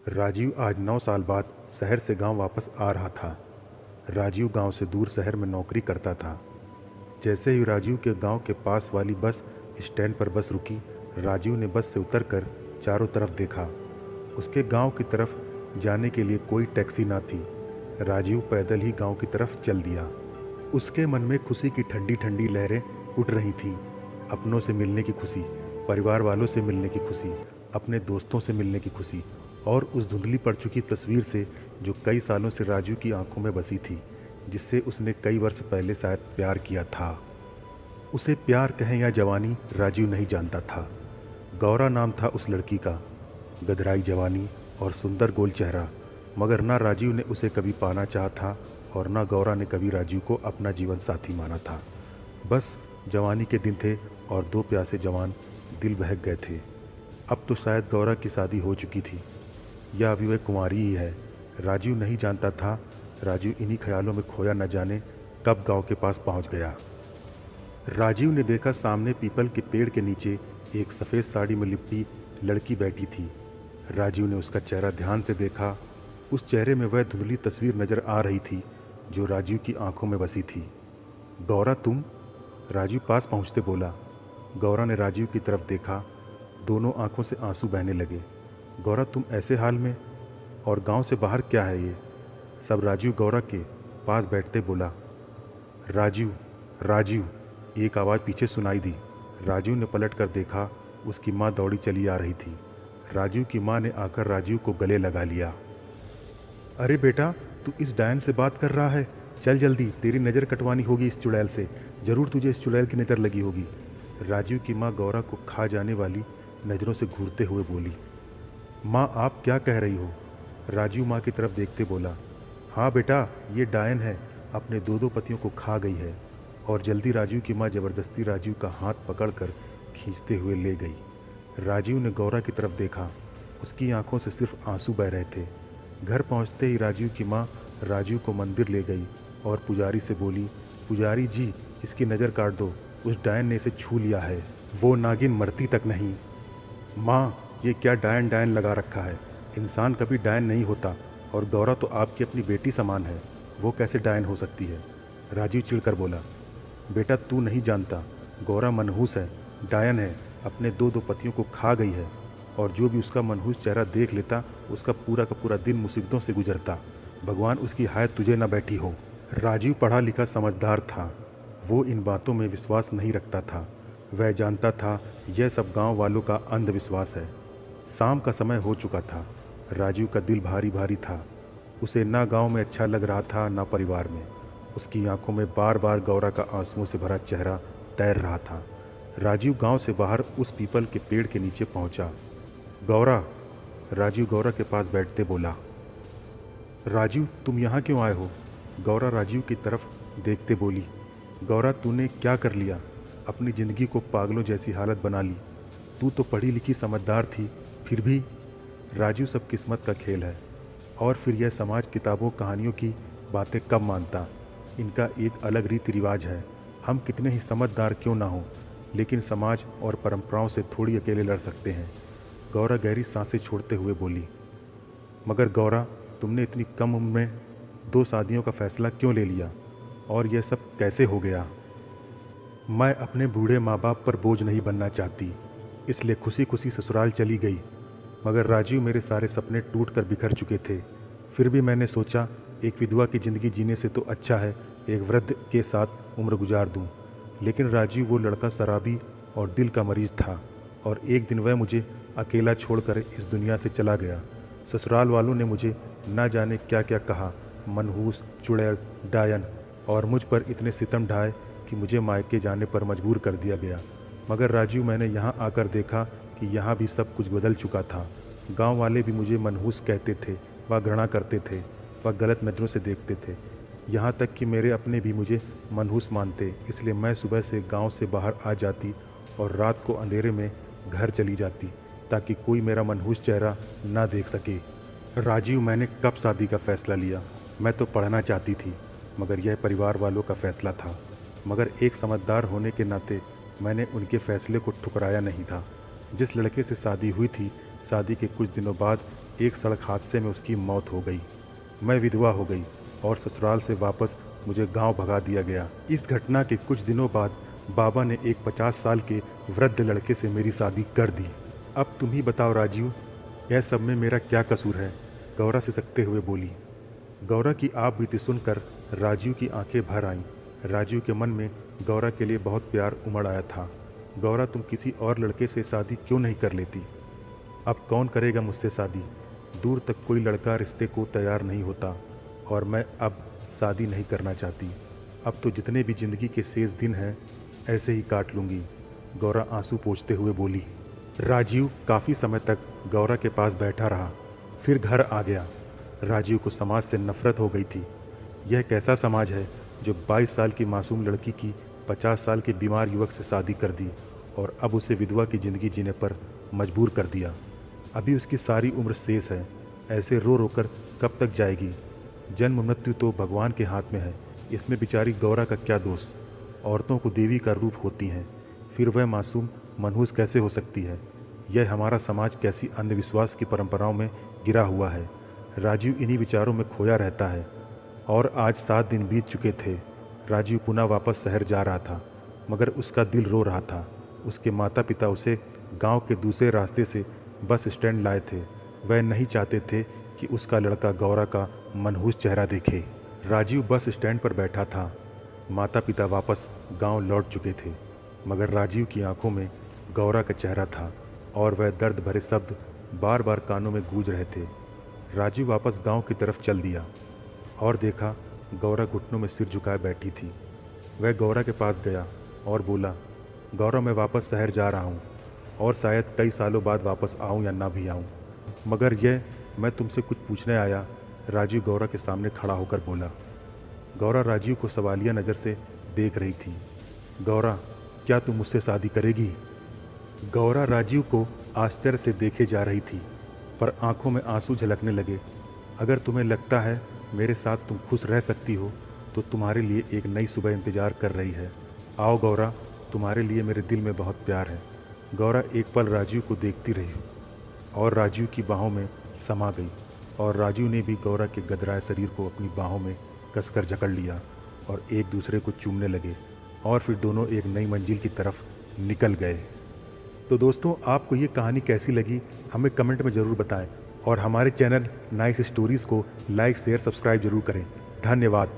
राजीव आज 9 साल बाद शहर से गांव वापस आ रहा था। राजीव गांव से दूर शहर में नौकरी करता था। जैसे ही राजीव के गांव के पास वाली बस स्टैंड पर बस रुकी, राजीव ने बस से उतरकर चारों तरफ देखा। उसके गांव की तरफ जाने के लिए कोई टैक्सी ना थी। राजीव पैदल ही गांव की तरफ चल दिया। उसके मन में खुशी की ठंडी ठंडी लहरें उठ रही थीं। अपनों से मिलने की खुशी, परिवार वालों से मिलने की खुशी, अपने दोस्तों से मिलने की खुशी और उस धुंधली पड़ चुकी तस्वीर से जो कई सालों से राजू की आंखों में बसी थी, जिससे उसने कई वर्ष पहले शायद प्यार किया था। उसे प्यार कहें या जवानी, राजीव नहीं जानता था। गौरा नाम था उस लड़की का। गदराई जवानी और सुंदर गोल चेहरा, मगर ना राजीव ने उसे कभी पाना चाहा था और ना गौरा ने कभी राजीव को अपना जीवन साथी माना था। बस जवानी के दिन थे और दो प्यासे जवान दिल बहक गए थे। अब तो शायद गौरा की शादी हो चुकी थी या अभी वह कुंवारी ही है। राजीव नहीं जानता था। राजीव इन्हीं ख्यालों में खोया न जाने कब गांव के पास पहुंच गया। राजीव ने देखा सामने पीपल के पेड़ के नीचे एक सफ़ेद साड़ी में लिपटी लड़की बैठी थी। राजीव ने उसका चेहरा ध्यान से देखा। उस चेहरे में वह धुंधली तस्वीर नजर आ रही थी जो राजीव की आंखों में बसी थी। गौरा तुम? राजीव पास पहुंचते बोला। गौरा ने राजीव की तरफ देखा। दोनों आंखों से आंसू बहने लगे। गौरा तुम ऐसे हाल में? और गांव से बाहर क्या है ये सब? राजीव गौरा के पास बैठते बोला। राजीव, राजीव, एक आवाज़ पीछे सुनाई दी। राजीव ने पलट कर देखा। उसकी माँ दौड़ी चली आ रही थी। राजीव की माँ ने आकर राजीव को गले लगा लिया। अरे बेटा, तू इस डायन से बात कर रहा है? चल जल्दी, तेरी नज़र कटवानी होगी इस चुड़ैल से। ज़रूर तुझे इस चुड़ैल की नज़र लगी होगी। राजीव की माँ गौरा को खा जाने वाली नज़रों से घूरते हुए बोली। माँ, आप क्या कह रही हो? राजीव माँ की तरफ देखते बोला। हाँ बेटा, ये डायन है, अपने दो दो पतियों को खा गई है। और जल्दी राजीव की माँ ज़बरदस्ती राजीव का हाथ पकड़कर खींचते हुए ले गई। राजीव ने गौरा की तरफ देखा। उसकी आंखों से सिर्फ आंसू बह रहे थे। घर पहुंचते ही राजीव की माँ राजीव को मंदिर ले गई और पुजारी से बोली, पुजारी जी, इसकी नज़र काट दो, उस डायन ने इसे छू लिया है, वो नागिन मरती तक नहीं। माँ, ये क्या डायन डायन लगा रखा है? इंसान कभी डायन नहीं होता। और गौरा तो आपकी अपनी बेटी समान है, वो कैसे डायन हो सकती है? राजीव चिढ़कर बोला। बेटा, तू नहीं जानता, गौरा मनहूस है, डायन है, अपने दो दो पतियों को खा गई है। और जो भी उसका मनहूस चेहरा देख लेता, उसका पूरा का पूरा दिन मुसीबतों से गुजरता। भगवान उसकी हायत तुझे न बैठी हो। राजीव पढ़ा लिखा समझदार था। वो इन बातों में विश्वास नहीं रखता था। वह जानता था यह सब गांव वालों का अंधविश्वास है। शाम का समय हो चुका था। राजीव का दिल भारी भारी था। उसे ना गांव में अच्छा लग रहा था, ना परिवार में। उसकी आंखों में बार बार गौरा का आंसुओं से भरा चेहरा तैर रहा था। राजीव गांव से बाहर उस पीपल के पेड़ के नीचे पहुंचा। गौरा, राजीव गौरा के पास बैठते बोला। राजीव, तुम यहाँ क्यों आए हो? गौरा राजीव की तरफ देखते बोली। गौरा, तूने क्या कर लिया? अपनी ज़िंदगी को पागलों जैसी हालत बना ली। तू तो पढ़ी लिखी समझदार थी, फिर भी। राजीव, सब किस्मत का खेल है। और फिर यह समाज किताबों कहानियों की बातें कब मानता? इनका एक अलग रीति रिवाज है। हम कितने ही समझदार क्यों ना हों, लेकिन समाज और परंपराओं से थोड़ी अकेले लड़ सकते हैं। गौरा गहरी सांसें छोड़ते हुए बोली। मगर गौरा, तुमने इतनी कम उम्र में 2 शादियों का फैसला क्यों ले लिया? और यह सब कैसे हो गया? मैं अपने बूढ़े माँ बाप पर बोझ नहीं बनना चाहती, इसलिए खुशी खुशी ससुराल चली गई। मगर राजीव, मेरे सारे सपने टूट कर बिखर चुके थे। फिर भी मैंने सोचा, एक विधवा की ज़िंदगी जीने से तो अच्छा है एक वृद्ध के साथ उम्र गुजार दूं। लेकिन राजीव, वो लड़का शराबी और दिल का मरीज था, और एक दिन वह मुझे अकेला छोड़कर इस दुनिया से चला गया। ससुराल वालों ने मुझे ना जाने क्या क्या कहा, मनहूस, चुड़ैल, डायन, और मुझ पर इतने सितम ढाए कि मुझे मायके जाने पर मजबूर कर दिया गया। मगर राजीव, मैंने यहाँ आकर देखा कि यहाँ भी सब कुछ बदल चुका था। गांव वाले भी मुझे मनहूस कहते थे, वह घृणा करते थे, वह गलत नज़रों से देखते थे। यहाँ तक कि मेरे अपने भी मुझे मनहूस मानते। इसलिए मैं सुबह से गांव से बाहर आ जाती और रात को अंधेरे में घर चली जाती, ताकि कोई मेरा मनहूस चेहरा ना देख सके। राजीव, मैंने कब शादी का फ़ैसला लिया? मैं तो पढ़ना चाहती थी, मगर यह परिवार वालों का फ़ैसला था। मगर एक समझदार होने के नाते मैंने उनके फ़ैसले को ठुकराया नहीं था। जिस लड़के से शादी हुई थी, शादी के कुछ दिनों बाद एक सड़क हादसे में उसकी मौत हो गई। मैं विधवा हो गई और ससुराल से वापस मुझे गांव भगा दिया गया। इस घटना के कुछ दिनों बाद बाबा ने एक 50 साल के वृद्ध लड़के से मेरी शादी कर दी। अब तुम ही बताओ राजीव, यह सब में मेरा क्या कसूर है? गौरा सिसकते हुए बोली। गौरा की आप बीती सुनकर राजीव की आंखें भर आईं। राजीव के मन में गौरा के लिए बहुत प्यार उमड़ आया था। गौरा, तुम किसी और लड़के से शादी क्यों नहीं कर लेती? अब कौन करेगा मुझसे शादी? दूर तक कोई लड़का रिश्ते को तैयार नहीं होता और मैं अब शादी नहीं करना चाहती। अब तो जितने भी जिंदगी के शेष दिन हैं ऐसे ही काट लूँगी। गौरा आंसू पोंछते हुए बोली। राजीव काफ़ी समय तक गौरा के पास बैठा रहा, फिर घर आ गया। राजीव को समाज से नफरत हो गई थी। यह कैसा समाज है जो 22 साल की मासूम लड़की की 50 साल के बीमार युवक से शादी कर दी और अब उसे विधवा की ज़िंदगी जीने पर मजबूर कर दिया। अभी उसकी सारी उम्र शेष है, ऐसे रो रो कर कब तक जाएगी? जन्म मृत्यु तो भगवान के हाथ में है, इसमें बेचारी गौरा का क्या दोष? औरतों को देवी का रूप होती हैं, फिर वह मासूम मनहूस कैसे हो सकती है? यह हमारा समाज कैसी अंधविश्वास की परंपराओं में गिरा हुआ है। राजीव इन्हीं विचारों में खोया रहता है और आज 7 दिन बीत चुके थे। राजीव पुनः वापस शहर जा रहा था, मगर उसका दिल रो रहा था। उसके माता पिता उसे गांव के दूसरे रास्ते से बस स्टैंड लाए थे। वह नहीं चाहते थे कि उसका लड़का गौरा का मनहूस चेहरा देखे। राजीव बस स्टैंड पर बैठा था। माता पिता वापस गांव लौट चुके थे, मगर राजीव की आंखों में गौरा का चेहरा था और वह दर्द भरे शब्द बार बार कानों में गूंज रहे थे। राजीव वापस गांव की तरफ चल दिया और देखा गौरा घुटनों में सिर झुकाए बैठी थी। वह गौरा के पास गया और बोला, गौरा, मैं वापस शहर जा रहा हूँ और शायद कई सालों बाद वापस आऊँ या ना भी आऊँ, मगर यह मैं तुमसे कुछ पूछने आया। राजीव गौरा के सामने खड़ा होकर बोला। गौरा राजीव को सवालिया नज़र से देख रही थी। गौरा, क्या तुम मुझसे शादी करेगी? गौरा राजीव को आश्चर्य से देखे जा रही थी, पर आंखों में आंसू झलकने लगे। अगर तुम्हें लगता है मेरे साथ तुम खुश रह सकती हो तो तुम्हारे लिए एक नई सुबह इंतजार कर रही है। आओ गौरा, तुम्हारे लिए मेरे दिल में बहुत प्यार है। गौरा एक पल राजीव को देखती रही और राजीव की बाहों में समा गई और राजीव ने भी गौरा के गदराए शरीर को अपनी बाहों में कसकर जकड़ लिया और एक दूसरे को चूमने लगे और फिर दोनों एक नई मंजिल की तरफ निकल गए। तो दोस्तों, आपको ये कहानी कैसी लगी हमें कमेंट में ज़रूर बताएं और हमारे चैनल नाइस स्टोरीज़ को लाइक शेयर सब्सक्राइब जरूर करें। धन्यवाद।